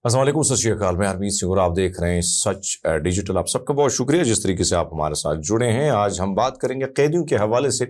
السلام علیکم، ست شری اکال، میں ہرمیت سنگھ اور آپ دیکھ رہے ہیں سچ ڈیجیٹل۔ آپ سب کا بہت شکریہ جس طریقے سے آپ ہمارے ساتھ جڑے ہیں۔ آج ہم بات کریں گے قیدیوں کے حوالے سے،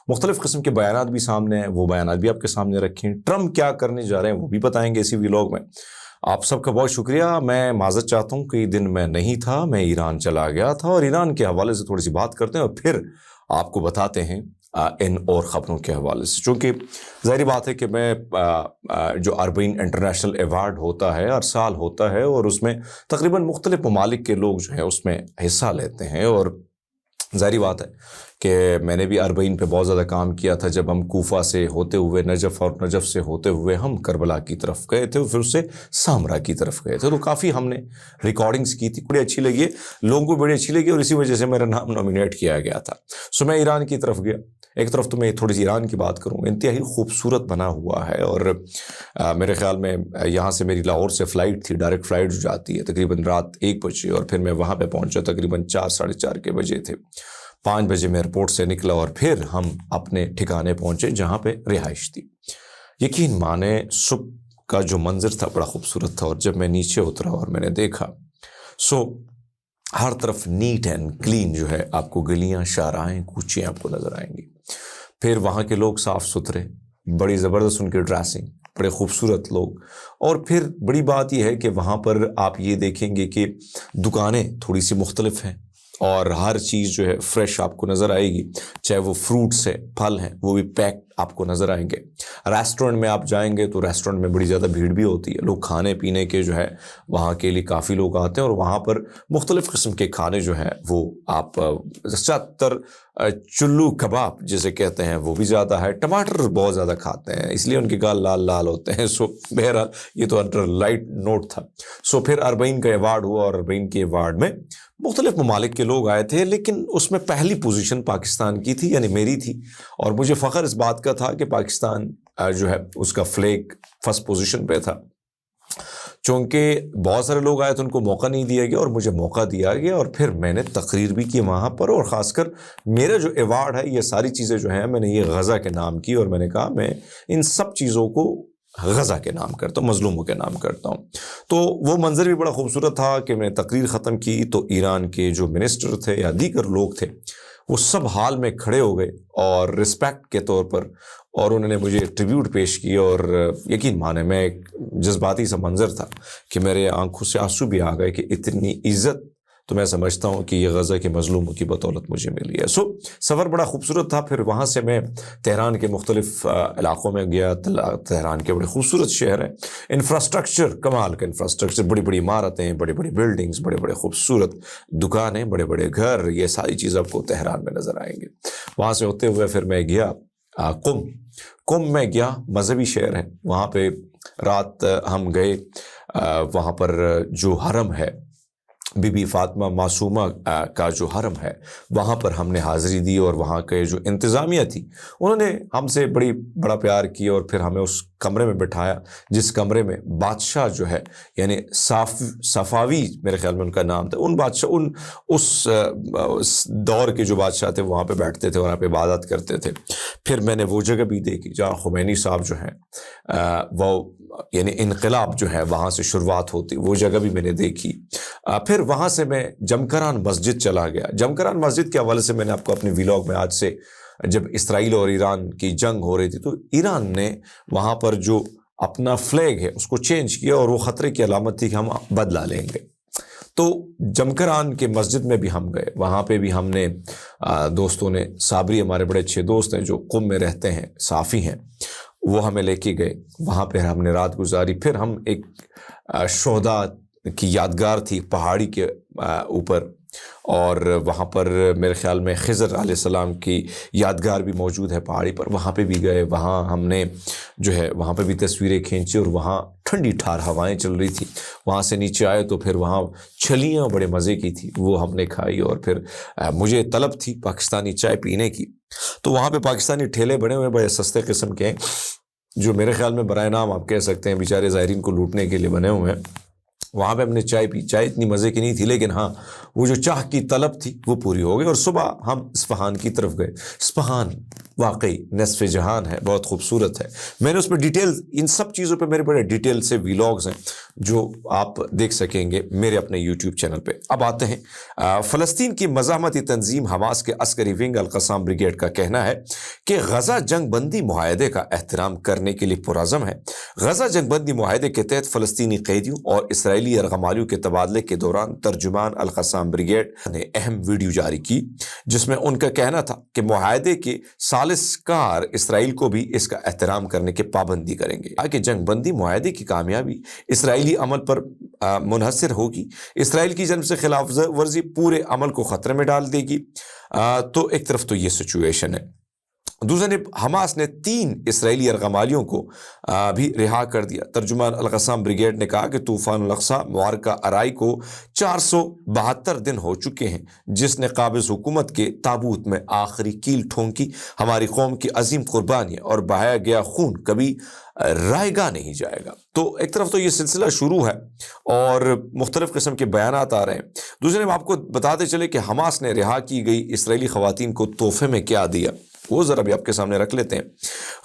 مختلف قسم کے بیانات بھی سامنے ہیں، وہ بیانات بھی آپ کے سامنے رکھیں۔ ٹرمپ کیا کرنے جا رہے ہیں وہ بھی بتائیں گے اسی ولاگ میں۔ آپ سب کا بہت شکریہ۔ میں معذرت چاہتا ہوں کہ دن میں نہیں تھا، میں ایران چلا گیا تھا، اور ایران کے حوالے سے تھوڑی سی بات کرتے ہیں اور پھر آپ کو بتاتے ہیں ان اور خبروں کے حوالے سے۔ چونکہ ظاہری بات ہے کہ میں جو اربعین انٹرنیشنل ایوارڈ ہوتا ہے ہر سال ہوتا ہے، اور اس میں تقریباً مختلف ممالک کے لوگ جو ہیں اس میں حصہ لیتے ہیں، اور ظاہری بات ہے کہ میں نے بھی اربعین پہ بہت زیادہ کام کیا تھا، جب ہم کوفہ سے ہوتے ہوئے نجف اور نجف سے ہوتے ہوئے ہم کربلا کی طرف گئے تھے، اور پھر اس سے سامرا کی طرف گئے تھے، تو کافی ہم نے ریکارڈنگز کی تھی، بڑی اچھی لگی، لوگوں کو بڑی اچھی لگی، اور اسی وجہ سے میرا نام نامینیٹ کیا گیا تھا۔ سو میں ایران کی طرف گیا۔ ایک طرف تو میں تھوڑی سی ایران کی بات کروں، انتہائی خوبصورت بنا ہوا ہے، اور میرے خیال میں یہاں سے میری لاہور سے فلائٹ تھی، ڈائریکٹ فلائٹ جو جاتی ہے تقریباً رات 1 بجے، اور پھر میں وہاں پہ پہنچا تقریباً 4 ساڑھے 4 کے بجے تھے۔ 5 بجے میں ایئرپورٹ سے نکلا، اور پھر ہم اپنے ٹھکانے پہنچے جہاں پہ رہائش تھی۔ یقین مانے صبح کا جو منظر تھا بڑا خوبصورت تھا، اور جب میں نیچے اترا اور میں نے دیکھا ہر طرف نیٹ اینڈ کلین جو ہے، آپ کو گلیاں، شاہراہیں، کوچیاں آپ کو نظر آئیں گی۔ پھر وہاں کے لوگ صاف ستھرے، بڑی زبردست ان کی ڈریسنگ، بڑے خوبصورت لوگ، اور پھر بڑی بات یہ ہے کہ وہاں پر آپ یہ دیکھیں گے کہ دکانیں تھوڑی سی مختلف ہیں، اور ہر چیز جو ہے فریش آپ کو نظر آئے گی، چاہے وہ فروٹس ہے، پھل ہیں، وہ بھی پیک آپ کو نظر آئیں گے۔ ریسٹورنٹ میں آپ جائیں گے تو ریسٹورنٹ میں بڑی زیادہ بھیڑ بھی ہوتی ہے، لوگ کھانے پینے کے جو ہے وہاں کے لیے کافی لوگ آتے ہیں، اور وہاں پر مختلف قسم کے کھانے جو ہیں وہ آپ زیادہ تر چلو کباب جسے کہتے ہیں وہ بھی زیادہ ہے، ٹماٹر بہت زیادہ کھاتے ہیں، اس لیے ان کے گال لال لال ہوتے ہیں۔ بہرحال یہ تو انڈر لائٹ نوٹ تھا۔ پھر اربعین کا ایوارڈ ہوا، اور اربعین کے ایوارڈ میں مختلف ممالک کے لوگ آئے تھے، لیکن اس میں پہلی پوزیشن پاکستان کی تھی، یعنی میری تھی، اور مجھے فخر اس بات کا تھا کہ پاکستان جو ہے اس کا فلیگ فرسٹ پوزیشن پہ تھا۔ چونکہ بہت سارے لوگ آئے تو ان کو موقع نہیں دیا گیا، اور مجھے موقع دیا گیا، اور پھر میں نے تقریر بھی کی وہاں پر، اور خاص کر میرا جو ایوارڈ ہے، یہ ساری چیزیں جو ہیں میں نے یہ غزہ کے نام کی، اور میں نے کہا میں ان سب چیزوں کو غزہ کے نام کرتا ہوں، مظلوموں کے نام کرتا ہوں۔ تو وہ منظر بھی بڑا خوبصورت تھا کہ میں نے تقریر ختم کی تو ایران کے جو منسٹر تھے یا دیگر لوگ تھے وہ سب حال میں کھڑے ہو گئے، اور رسپیکٹ کے طور پر، اور انہوں نے مجھے ٹریبیوٹ پیش کی، اور یقین مانے میں ایک جذباتی سا منظر تھا کہ میرے آنکھوں سے آنسو بھی آ گئے کہ اتنی عزت تو میں سمجھتا ہوں کہ یہ غزہ کے مظلوموں کی بدولت مجھے ملی ہے۔ سفر بڑا خوبصورت تھا۔ پھر وہاں سے میں تہران کے مختلف علاقوں میں گیا۔ تہران کے بڑے خوبصورت شہر ہیں، انفراسٹرکچر کمال کا انفراسٹرکچر، بڑی بڑی عمارتیں، بڑی بڑی بلڈنگز، بڑے بڑے خوبصورت دکانیں، بڑے بڑے گھر، یہ ساری چیزیں آپ کو تہران میں نظر آئیں گے۔ وہاں سے ہوتے ہوئے پھر میں گیا قم میں گیا، مذہبی شہر ہے، وہاں پہ رات ہم گئے۔ وہاں پر جو حرم ہے، بی بی فاطمہ معصومہ کا جو حرم ہے، وہاں پر ہم نے حاضری دی، اور وہاں کے جو انتظامیہ تھی انہوں نے ہم سے بڑا پیار کیا، اور پھر ہمیں اس کمرے میں بٹھایا جس کمرے میں بادشاہ جو ہے، یعنی صفاوی میرے خیال میں ان کا نام تھا، ان بادشاہ اس دور کے جو بادشاہ تھے وہاں پہ بیٹھتے تھے اور وہاں پہ عبادت کرتے تھے۔ پھر میں نے وہ جگہ بھی دیکھی جہاں خمینی صاحب جو ہیں وہ یعنی انقلاب جو ہے وہاں سے شروعات ہوتی، وہ جگہ بھی میں نے دیکھی۔ پھر وہاں سے میں جمکران مسجد چلا گیا۔ جمکران مسجد کے حوالے سے میں نے آپ کو اپنے ویلاگ میں آج سے، جب اسرائیل اور ایران کی جنگ ہو رہی تھی تو ایران نے وہاں پر جو اپنا فلیگ ہے اس کو چینج کیا، اور وہ خطرے کی علامت تھی کہ ہم بدلہ لیں گے۔ تو جمکران کے مسجد میں بھی ہم گئے، وہاں پہ بھی ہم نے دوستوں نے، صابری ہمارے بڑے اچھے دوست ہیں جو قم میں رہتے ہیں، صافی ہیں، وہ ہمیں لے کے گئے، وہاں پہ ہم نے رات گزاری۔ پھر ہم ایک شہداء کی یادگار تھی پہاڑی کے اوپر، اور وہاں پر میرے خیال میں خضر علیہ السلام کی یادگار بھی موجود ہے پہاڑی پر، وہاں پہ بھی گئے۔ وہاں ہم نے جو ہے وہاں پہ بھی تصویریں کھینچی، اور وہاں ٹھنڈی ٹھار ہوائیں چل رہی تھی۔ وہاں سے نیچے آئے تو پھر وہاں چھلیاں بڑے مزے کی تھی، وہ ہم نے کھائی، اور پھر مجھے طلب تھی پاکستانی چائے پینے کی، تو وہاں پہ پاکستانی ٹھیلے بنے ہوئے بڑے سستے قسم کے ہیں، جو میرے خیال میں برائے نام آپ کہہ سکتے ہیں بیچارے زائرین کو لوٹنے کے لیے بنے ہوئے ہیں۔ وہاں پہ ہم نے چائے پی. چائے اتنی مزے کی نہیں تھی لیکن ہاں وہ جو چاہ کی طلب تھی وہ پوری ہو گئی. اور صبح ہم اصفہان کی طرف گئے. اصفہان واقعی نصف جہان ہے, بہت خوبصورت ہے. میں نے اس میں ڈیٹیل, ان سب چیزوں پہ میرے بڑے ڈیٹیل سے ویلاگز ہیں جو آپ دیکھ سکیں گے میرے اپنے یوٹیوب چینل پہ. اب آتے ہیں فلسطین کی مزاحمتی تنظیم حماس کے عسکری ونگ القسام بریگیڈ کا کہنا ہے کہ غزہ جنگ بندی معاہدے کا احترام کرنے کے لیے پرعزم ہے. غزہ جنگ بندی معاہدے کے تحت فلسطینی قیدیوں اور اسرائیلی یرغمالیوں کے تبادلے کے دوران ترجمان القسام بریگیڈ نے اہم ویڈیو جاری کی جس میں ان کا کہنا تھا کہ معاہدے کے ثالثکار اسرائیل کو بھی اس کا احترام کرنے کی پابندی کریں گے. آگے جنگ بندی معاہدے کی کامیابی اسرائیلی عمل پر منحصر ہوگی. اسرائیل کی جانب سے خلاف ورزی پورے عمل کو خطرے میں ڈال دے گی. تو ایک طرف تو یہ سچویشن ہے. دوسری جانب حماس نے 3 اسرائیلی یرغمالیوں کو بھی رہا کر دیا. ترجمان القسام بریگیڈ نے کہا کہ طوفان الاقصی معرکہ آرائی کو 472 دن ہو چکے ہیں جس نے قابض حکومت کے تابوت میں آخری کیل ٹھونکی. ہماری قوم کی عظیم قربانیاں اور بہایا گیا خون کبھی رائے گا نہیں جائے گا. تو ایک طرف تو یہ سلسلہ شروع ہے اور مختلف قسم کے بیانات آ رہے ہیں. دوسرے ہم آپ کو بتاتے چلے کہ حماس نے رہا کی گئی اسرائیلی خواتین کو تحفے میں کیا دیا, وہ ذرا بھی آپ کے سامنے رکھ لیتے ہیں.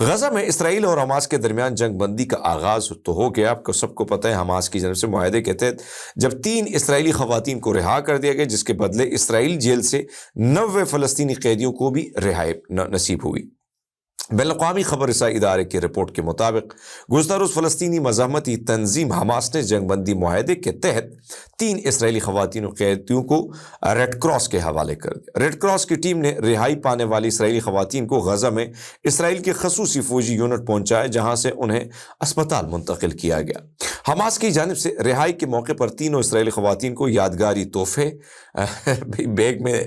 غزہ میں اسرائیل اور حماس کے درمیان جنگ بندی کا آغاز تو ہو گیا. آپ کو سب کو پتہ ہے حماس کی جانب سے معاہدے کے تحت جب 3 اسرائیلی خواتین کو رہا کر دیا گیا جس کے بدلے اسرائیل جیل سے 90 فلسطینی قیدیوں کو بھی رہائی نصیب ہوئی. بین الاقوامی خبر رسائی ادارے کی رپورٹ کے مطابق گزشتہ روز فلسطینی مزاحمتی تنظیم حماس نے جنگ بندی معاہدے کے تحت 3 اسرائیلی خواتین و قیدیوں کو ریڈ کراس کے حوالے کر دیا. ریڈ کراس کی ٹیم نے رہائی پانے والی اسرائیلی خواتین کو غزہ میں اسرائیل کے خصوصی فوجی یونٹ پہنچایا جہاں سے انہیں اسپتال منتقل کیا گیا. حماس کی جانب سے رہائی کے موقع پر تینوں اسرائیلی خواتین کو یادگاری تحفے بیگ میں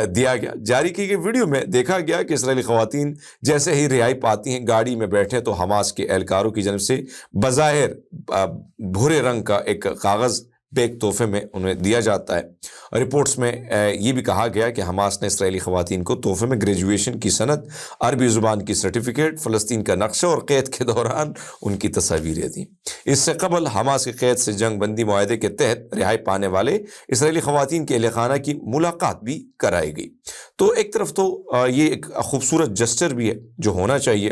دیا گیا. جاری کی گئی ویڈیو میں دیکھا گیا کہ اسرائیلی خواتین جیسے ہی رہائی پاتی ہیں گاڑی میں بیٹھے تو حماس کے اہلکاروں کی جانب سے بظاہر بھورے رنگ کا ایک کاغذ بیگ تحفے میں انہیں دیا جاتا ہے. رپورٹس میں یہ بھی کہا گیا کہ حماس نے اسرائیلی خواتین کو تحفے میں گریجویشن کی سند, عربی زبان کی سرٹیفکیٹ, فلسطین کا نقشہ اور قید کے دوران ان کی تصاویریں دیں. اس سے قبل حماس کے قید سے جنگ بندی معاہدے کے تحت رہائی پانے والے اسرائیلی خواتین کے اہل خانہ کی ملاقات بھی کرائی گئی. تو ایک طرف تو یہ ایک خوبصورت جسچر بھی ہے جو ہونا چاہیے.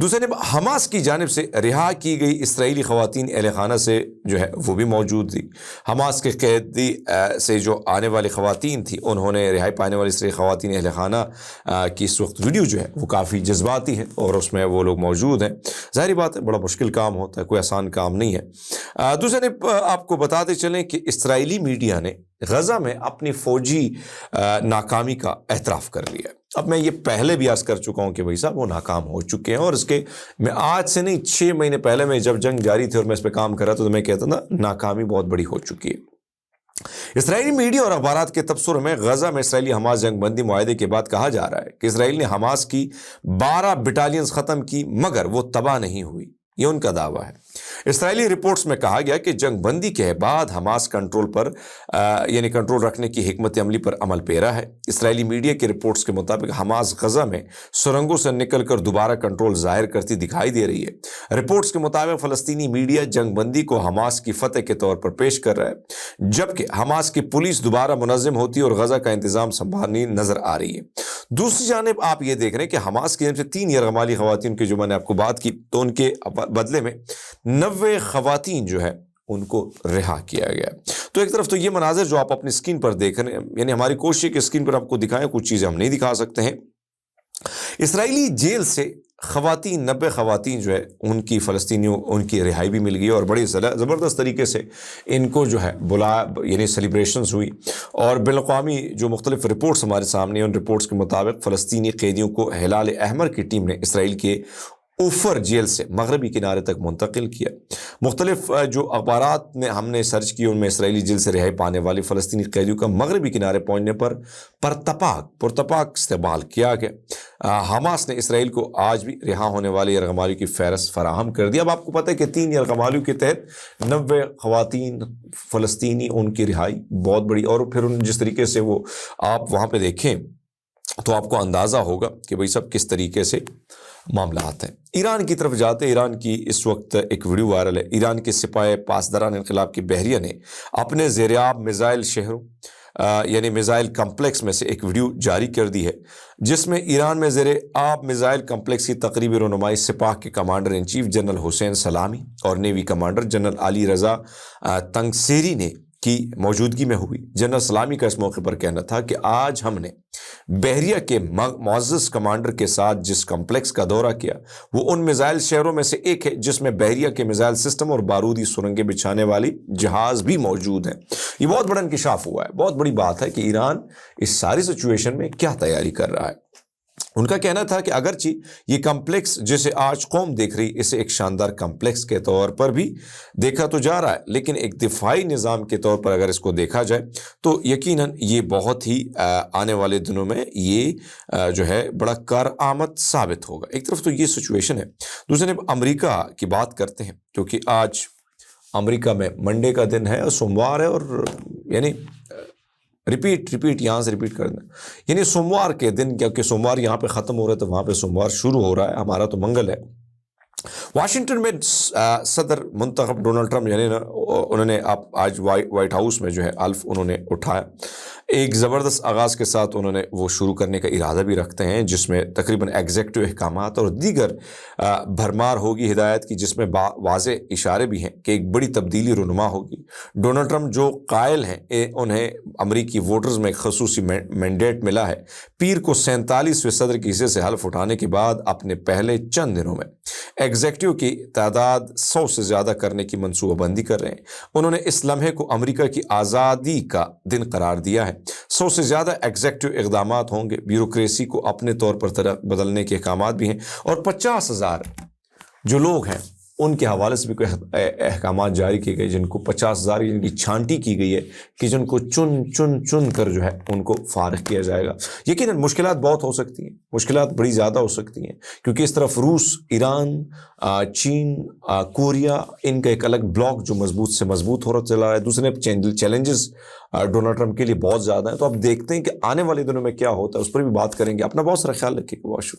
دوسرے حماس کی جانب سے رہا کی گئی اسرائیلی خواتین اہل خانہ سے جو ہے وہ بھی موجود تھی. حماس کے قیدی سے جو آنے والی خواتین تھی انہوں نے رہائی پانے والی اسرائیلی خواتین اہل خانہ کی اس وقت ویڈیو جو ہے وہ کافی جذباتی ہے اور اس میں وہ لوگ موجود ہیں. ظاہری بات ہے بڑا مشکل کام ہوتا ہے, کوئی آسان کام نہیں ہے. دوسرے آپ کو بتاتے چلیں کہ اسرائیلی میڈیا نے غزہ میں اپنی فوجی ناکامی کا اعتراف کر لیا. اب میں یہ پہلے بھی عرض کر چکا ہوں کہ بھائی صاحب وہ ناکام ہو چکے ہیں اور اس کے میں آج سے نہیں 6 مہینے پہلے میں جب جنگ جاری تھی اور میں اس پہ کام کر رہا تھا تو میں کہتا تھا ناکامی بہت بڑی ہو چکی ہے. اسرائیلی میڈیا اور اخبارات کے تبصروں میں غزہ میں اسرائیلی حماس جنگ بندی معاہدے کے بعد کہا جا رہا ہے کہ اسرائیل نے حماس کی 12 بٹالینز ختم کی مگر وہ تباہ نہیں ہوئی. یہ ان کا دعویٰ ہے. اسرائیلی رپورٹس میں کہا گیا کہ جنگ بندی کے بعد حماس کنٹرول پر یعنی کنٹرول رکھنے کی حکمت عملی پر عمل پیرا ہے. اسرائیلی میڈیا کے رپورٹس کے مطابق حماس غزہ میں سرنگوں سے نکل کر دوبارہ کنٹرول ظاہر کرتی دکھائی دے رہی ہے. رپورٹس کے مطابق فلسطینی میڈیا جنگ بندی کو حماس کی فتح کے طور پر پیش کر رہا ہے جبکہ حماس کی پولیس دوبارہ منظم ہوتی اور غزہ کا انتظام سنبھالنی نظر آ رہی ہے. دوسری جانب آپ یہ دیکھ رہے ہیں کہ حماس کی جانب سے 3 یرغمالی خواتین کی جو میں نے آپ کو بات کی تو ان کے بدلے میں 90 خواتین جو ہے ان کو رہا کیا گیا. تو ایک طرف تو یہ مناظر جو آپ اپنی اسکرین پر دیکھ رہے ہیں یعنی ہماری کوشش ہے کہ اسکرین پر آپ کو دکھائیں, کچھ چیزیں ہم نہیں دکھا سکتے ہیں. اسرائیلی جیل سے خواتین 90 خواتین جو ہے ان کی فلسطینیوں ان کی رہائی بھی مل گئی اور بڑی زبردست طریقے سے ان کو جو ہے یعنی سیلیبریشنز ہوئی. اور بین الاقوامی جو مختلف رپورٹس ہمارے سامنے ان رپورٹس کے مطابق فلسطینی قیدیوں کو ہلال احمر کی ٹیم نے اسرائیل کے اوفر جیل سے مغربی کنارے تک منتقل کیا. مختلف جو اخبارات میں ہم نے سرچ کی ان میں اسرائیلی جیل سے رہائی پانے والی فلسطینی قیدیوں کا مغربی کنارے پہنچنے پر پرتپاک استقبال کیا گیا. حماس نے اسرائیل کو آج بھی رہا ہونے والی یرغمالیوں کی فہرست فراہم کر دی. اب آپ کو پتہ ہے کہ 3 یرغمالیوں کے تحت 90 خواتین فلسطینی ان کی رہائی بہت بڑی. اور پھر جس طریقے سے وہ آپ وہاں پہ دیکھیں تو آپ کو اندازہ ہوگا کہ بھئی سب کس طریقے سے معاملات ہیں۔ ایران کی طرف جاتے ہیں، ایران کی اس وقت ایک ویڈیو وائرل ہے۔ ایران کے سپاہ پاسداران انقلاب کی بحریہ نے اپنے زیرآب میزائل شہروں یعنی میزائل کمپلیکس میں سے ایک ویڈیو جاری کر دی ہے، جس میں ایران میں زیر آب میزائل کمپلیکس کی تقریبی رونمائی سپاہ کے کمانڈر ان چیف جنرل حسین سلامی اور navy commander general Ali Raza تنگسیری نے کی موجودگی میں ہوئی۔ جنرل سلامی کا اس موقع پر کہنا تھا کہ آج ہم نے بحریہ کے معزز کمانڈر کے ساتھ جس کمپلیکس کا دورہ کیا وہ ان میزائل شہروں میں سے ایک ہے جس میں بحریہ کے میزائل سسٹم اور بارودی سرنگیں بچھانے والی جہاز بھی موجود ہیں۔ یہ بہت بڑا انکشاف ہوا ہے، بہت بڑی بات ہے کہ ایران اس ساری سچویشن میں کیا تیاری کر رہا ہے۔ ان کا کہنا تھا کہ اگرچہ یہ کمپلیکس جسے آج قوم دیکھ رہی اسے ایک شاندار کمپلیکس کے طور پر بھی دیکھا تو جا رہا ہے، لیکن ایک دفاعی نظام کے طور پر اگر اس کو دیکھا جائے تو یقیناً یہ بہت ہی آنے والے دنوں میں یہ جو ہے بڑا کارآمد ثابت ہوگا۔ ایک طرف تو یہ سچویشن ہے، دوسری طرف امریکہ کی بات کرتے ہیں، کیونکہ آج امریکہ میں منڈے کا دن ہے اور سوموار ہے، اور یعنی ریپیٹ یہاں سے ریپیٹ کرنا، یعنی سوموار کے دن، کیونکہ سوموار یہاں پہ ختم ہو رہا ہے تو وہاں پہ سوموار شروع ہو رہا ہے، ہمارا تو منگل ہے۔ واشنگٹن میں صدر منتخب ڈونلڈ ٹرمپ یعنی انہوں نے آج وائٹ ہاؤس میں جو ہے حلف انہوں نے اٹھایا۔ ایک زبردست آغاز کے ساتھ انہوں نے وہ شروع کرنے کا ارادہ بھی رکھتے ہیں، جس میں تقریباً ایگزیکٹو احکامات اور دیگر بھرمار ہوگی ہدایت کی، جس میں واضح اشارے بھی ہیں کہ ایک بڑی تبدیلی رونما ہوگی۔ ڈونلڈ ٹرمپ جو قائل ہیں انہیں امریکی ووٹرز میں ایک خصوصی مینڈیٹ ملا ہے، پیر کو 47ویں صدر کے حصے سے حلف اٹھانے کے بعد اپنے پہلے چند دنوں میں ایگزیکٹو کی تعداد 100 سے زیادہ کرنے کی منصوبہ بندی کر رہے ہیں۔ انہوں نے اس لمحے کو امریکہ کی آزادی کا دن قرار دیا ہے۔ 100 سے زیادہ ایگزیکٹو اقدامات ہوں گے، بیوروکریسی کو اپنے طور پر بدلنے کے احکامات بھی ہیں، اور 50,000 جو لوگ ہیں ان کے حوالے سے بھی کوئی احکامات جاری کیے گئے، جن کو 50,000 جن کی چھانٹی کی گئی ہے کہ جن کو چن کر جو ہے ان کو فارغ کیا جائے گا۔ یقیناً مشکلات بہت ہو سکتی ہیں، مشکلات بڑی زیادہ ہو سکتی ہیں، کیونکہ اس طرف روس، ایران، چین، کوریا، ان کا ایک الگ بلاک جو مضبوط سے مضبوط ہو رہا چلا ہے۔ دوسرے چیلنجز ڈونلڈ ٹرمپ کے لیے بہت زیادہ ہیں، تو اب دیکھتے ہیں کہ آنے والے دنوں میں کیا ہوتا ہے، اس پر بھی بات کریں گے۔ اپنا بہت سارا خیال رکھیے گا، بہت شکریہ۔